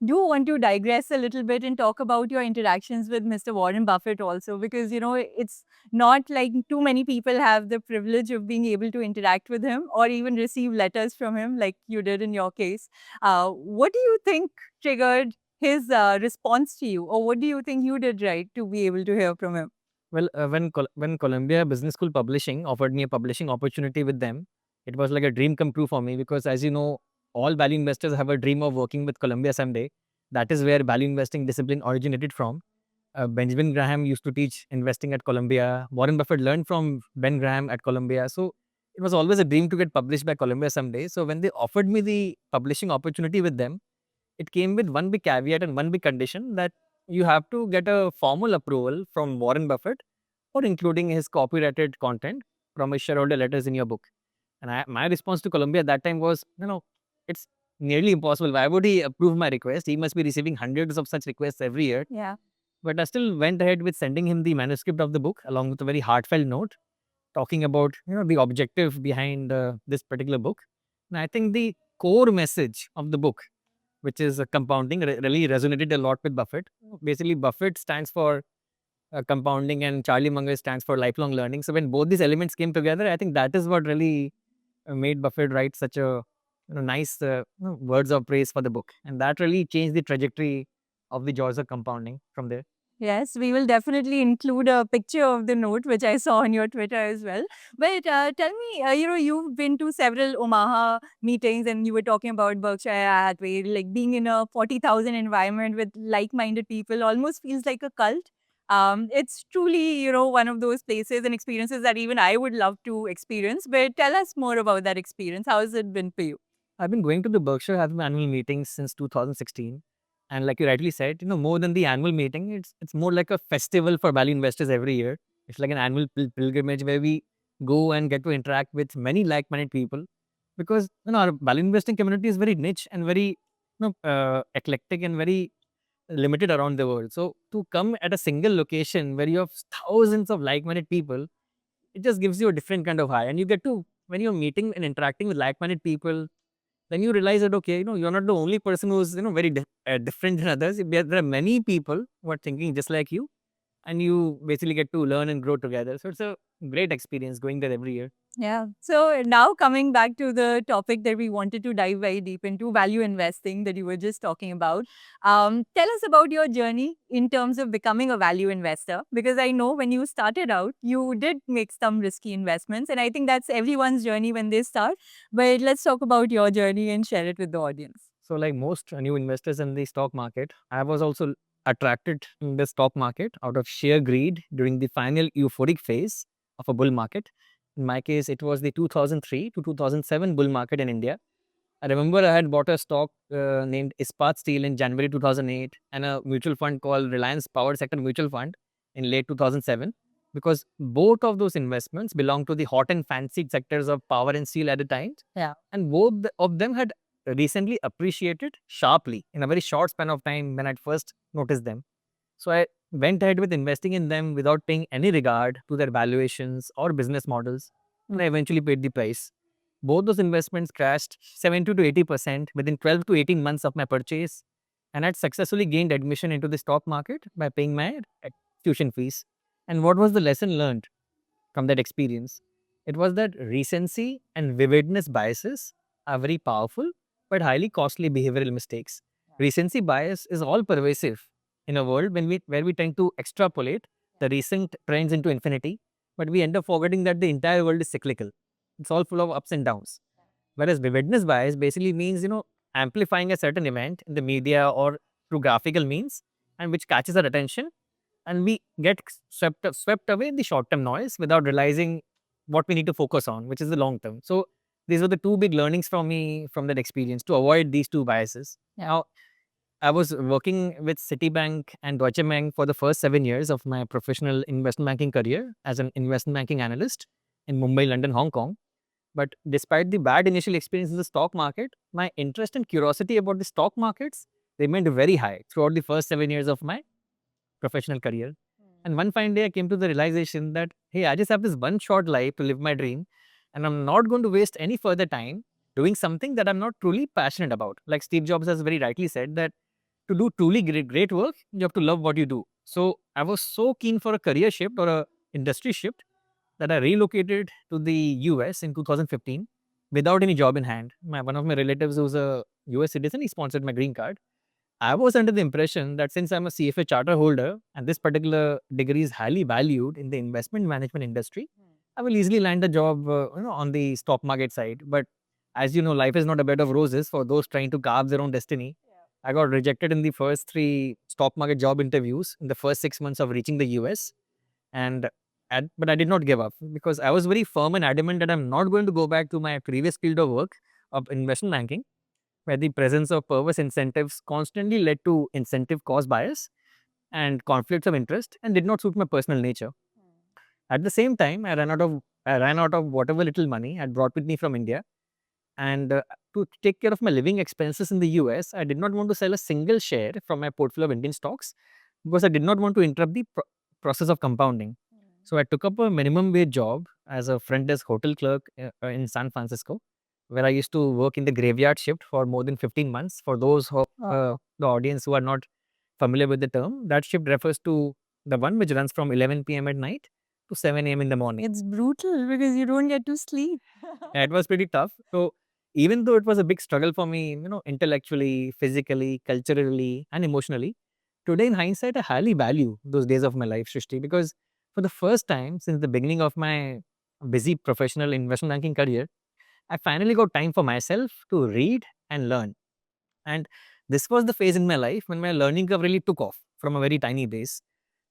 do want to digress a little bit and talk about your interactions with Mr. Warren Buffett also, because it's not like too many people have the privilege of being able to interact with him or even receive letters from him like you did in your case. What do you think triggered his response to you, or what do you think you did right to be able to hear from him? Well, when Columbia Business School Publishing offered me a publishing opportunity with them, it was like a dream come true for me because, as you know, all value investors have a dream of working with Columbia someday. That is where value investing discipline originated from. Benjamin Graham used to teach investing at Columbia. Warren Buffett learned from Ben Graham at Columbia. So it was always a dream to get published by Columbia someday. So when they offered me the publishing opportunity with them, it came with one big caveat and one big condition that you have to get a formal approval from Warren Buffett for including his copyrighted content from his shareholder letters in your book. And my response to Columbia at that time was, it's nearly impossible. Why would he approve my request? He must be receiving hundreds of such requests every year. Yeah. But I still went ahead with sending him the manuscript of the book along with a very heartfelt note talking about the objective behind this particular book. And I think the core message of the book, which is compounding, really resonated a lot with Buffett. Basically, Buffett stands for compounding and Charlie Munger stands for lifelong learning. So when both these elements came together, I think that is what really made Buffett write such a nice words of praise for the book. And that really changed the trajectory of the joys of compounding from there. Yes, we will definitely include a picture of the note, which I saw on your Twitter as well. But tell me, you've been to several Omaha meetings and you were talking about Berkshire Hathaway, like being in a 40,000 environment with like-minded people almost feels like a cult. It's truly, one of those places and experiences that even I would love to experience. But tell us more about that experience. How has it been for you? I've been going to the Berkshire Hathaway annual meetings since 2016. And like you rightly said, more than the annual meeting, it's more like a festival for value investors every year. It's like an annual pilgrimage where we go and get to interact with many like-minded people because our value investing community is very niche and very eclectic and very limited around the world. So to come at a single location where you have thousands of like-minded people, it just gives you a different kind of high. And you get to when you're meeting and interacting with like-minded people, then you realize that okay, you're not the only person who's very different than others. There are many people who are thinking just like you, and you basically get to learn and grow together. So it's a great experience going there every year. Yeah. So now coming back to the topic that we wanted to dive very deep into, value investing that you were just talking about. Tell us about your journey in terms of becoming a value investor, because I know when you started out, you did make some risky investments. And I think that's everyone's journey when they start. But let's talk about your journey and share it with the audience. So like most new investors in the stock market, I was also attracted in the stock market out of sheer greed during the final euphoric phase of a bull market. In my case, it was the 2003 to 2007 bull market in India. I remember I had bought a stock named Ispat Steel in January 2008 and a mutual fund called Reliance Power Sector Mutual Fund in late 2007 because both of those investments belong to the hot and fancied sectors of power and steel at the time. Yeah. And both of them had recently appreciated sharply in a very short span of time when I'd first noticed them. So I went ahead with investing in them without paying any regard to their valuations or business models. And I eventually paid the price. Both those investments crashed 70 to 80% within 12 to 18 months of my purchase. And I'd successfully gained admission into the stock market by paying my tuition fees. And what was the lesson learned from that experience? It was that recency and vividness biases are very powerful but highly costly behavioral mistakes. Recency bias is all pervasive in a world where we tend to extrapolate the recent trends into infinity, but we end up forgetting that the entire world is cyclical. It's all full of ups and downs. Whereas vividness bias basically means, amplifying a certain event in the media or through graphical means and which catches our attention and we get swept away in the short term noise without realizing what we need to focus on, which is the long term. So these were the two big learnings from me from that experience to avoid these two biases. Now, I was working with Citibank and Deutsche Bank for the first 7 years of my professional investment banking career as an investment banking analyst in Mumbai, London, Hong Kong. But despite the bad initial experience in the stock market, my interest and curiosity about the stock markets remained very high throughout the first 7 years of my professional career. And one fine day, I came to the realization that, hey, I just have this one short life to live my dream, and I'm not going to waste any further time doing something that I'm not truly passionate about. Like Steve Jobs has very rightly said that to do truly great work, you have to love what you do. So I was so keen for a career shift or a industry shift that I relocated to the US in 2015 without any job in hand. One of my relatives who's a US citizen, he sponsored my green card. I was under the impression that since I'm a CFA charter holder and this particular degree is highly valued in the investment management industry, I will easily land a job on the stock market side. But as you know, life is not a bed of roses for those trying to carve their own destiny. I got rejected in the first 3 stock market job interviews in the first 6 months of reaching the US. And but I did not give up because I was very firm and adamant that I'm not going to go back to my previous field of work of investment banking, where the presence of perverse incentives constantly led to incentive cost bias and conflicts of interest and did not suit my personal nature. At the same time, I ran out of whatever little money I brought with me from India, and to take care of my living expenses in the US, I did not want to sell a single share from my portfolio of Indian stocks because I did not want to interrupt the process of compounding. So I took up a minimum wage job as a front desk hotel clerk in San Francisco, where I used to work in the graveyard shift for more than 15 months. For those the audience who are not familiar with the term, that shift refers to the one which runs from 11 p.m. at night to 7 a.m. in the morning. It's brutal because you don't get to sleep. Yeah, it was pretty tough. So even though it was a big struggle for me, intellectually, physically, culturally, and emotionally, today in hindsight, I highly value those days of my life, Shrishti, because for the first time since the beginning of my busy professional investment banking career, I finally got time for myself to read and learn. And this was the phase in my life when my learning curve really took off from a very tiny base.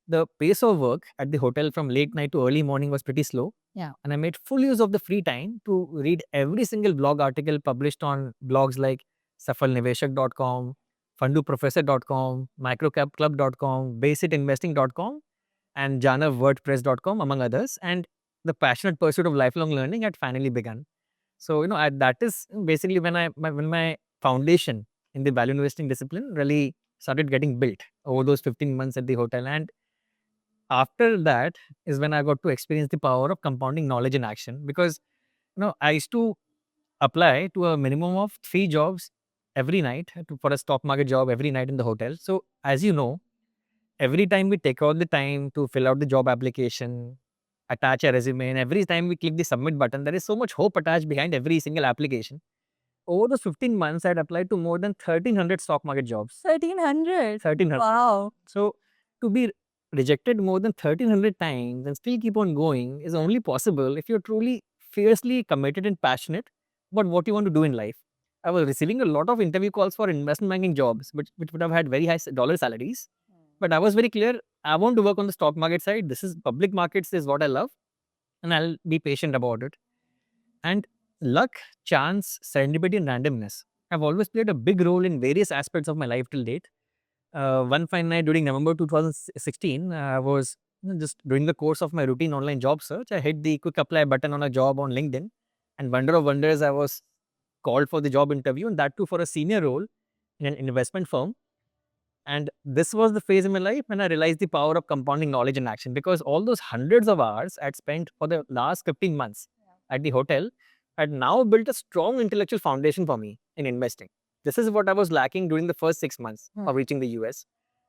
The pace of work at the hotel from late night to early morning was pretty slow. Yeah. And I made full use of the free time to read every single blog article published on blogs like safalniveshak.com, funduprofessor.com, microcapclub.com, basicinvesting.com, and janavwordpress.com, among others. And the passionate pursuit of lifelong learning had finally begun. So, that is basically when my foundation in the value investing discipline really started getting built over those 15 months at the hotel. And after that is when I got to experience the power of compounding knowledge in action, because I used to apply to a minimum of 3 jobs every night for a stock market job every night in the hotel. So as you know, every time we take out the time to fill out the job application, attach a resume, and every time we click the submit button, there is so much hope attached behind every single application. Over those 15 months, I had applied to more than 1,300 stock market jobs. 1300. 1,300. Wow. So to be rejected more than 1,300 times and still keep on going is only possible if you're truly fiercely committed and passionate about what you want to do in life. I was receiving a lot of interview calls for investment banking jobs, which would have had very high dollar salaries. But I was very clear, I want to work on the stock market side. This is public markets is what I love, and I'll be patient about it. And luck, chance, serendipity, and randomness have always played a big role in various aspects of my life till date. One fine night during November 2016, I was just during the course of my routine online job search. I hit the quick apply button on a job on LinkedIn, and wonder of wonders, I was called for the job interview, and that too for a senior role in an investment firm. And this was the phase in my life when I realized the power of compounding knowledge in action, because all those hundreds of hours I'd spent for the last 15 months at the hotel had now built a strong intellectual foundation for me in investing. This is what I was lacking during the first 6 months of reaching the US.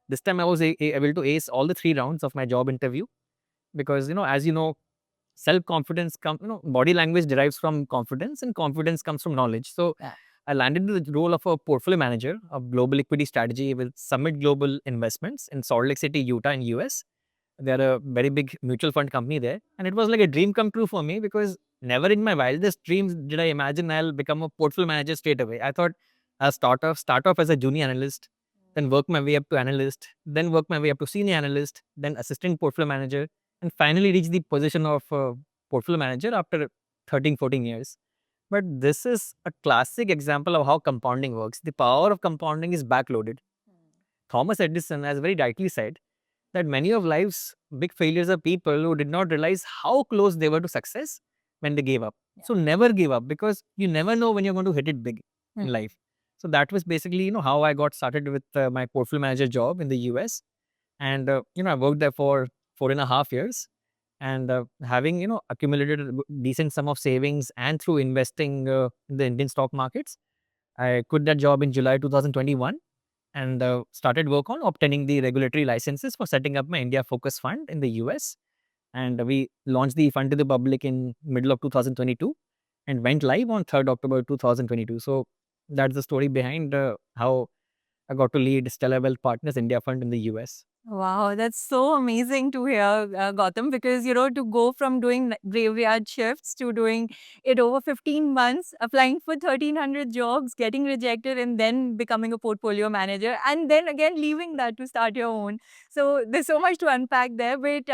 This time I was able to ace all the 3 rounds of my job interview because, as you know, self-confidence body language derives from confidence, and confidence comes from knowledge. So Yeah. I landed in the role of a portfolio manager of global equity strategy with Summit Global Investments in Salt Lake City, Utah in US. They're a very big mutual fund company there. And it was like a dream come true for me because never in my wildest dreams did I imagine I'll become a portfolio manager straight away. I thought I'll start off as a junior analyst, then work my way up to analyst, then work my way up to senior analyst, then assistant portfolio manager, and finally reach the position of portfolio manager after 13, 14 years. But this is a classic example of how compounding works. The power of compounding is backloaded. Thomas Edison has very rightly said that many of life's big failures are people who did not realize how close they were to success when they gave up. So never give up, because you never know when you're going to hit it big in life. So that was basically, how I got started with my portfolio manager job in the US. And, I worked there for 4.5 years. and having accumulated a decent sum of savings and through investing in the Indian stock markets, I quit that job in July 2021 and started work on obtaining the regulatory licenses for setting up my India Focus Fund in the US. And we launched the fund to the public in middle of 2022 and went live on 3rd October 2022. So that's the story behind how I got to lead Stellar Wealth Partners India Fund in the US. Wow, that's so amazing to hear, Gautam, because, to go from doing graveyard shifts to doing it over 15 months, applying for 1,300 jobs, getting rejected, and then becoming a portfolio manager, and then again leaving that to start your own. So there's so much to unpack there. But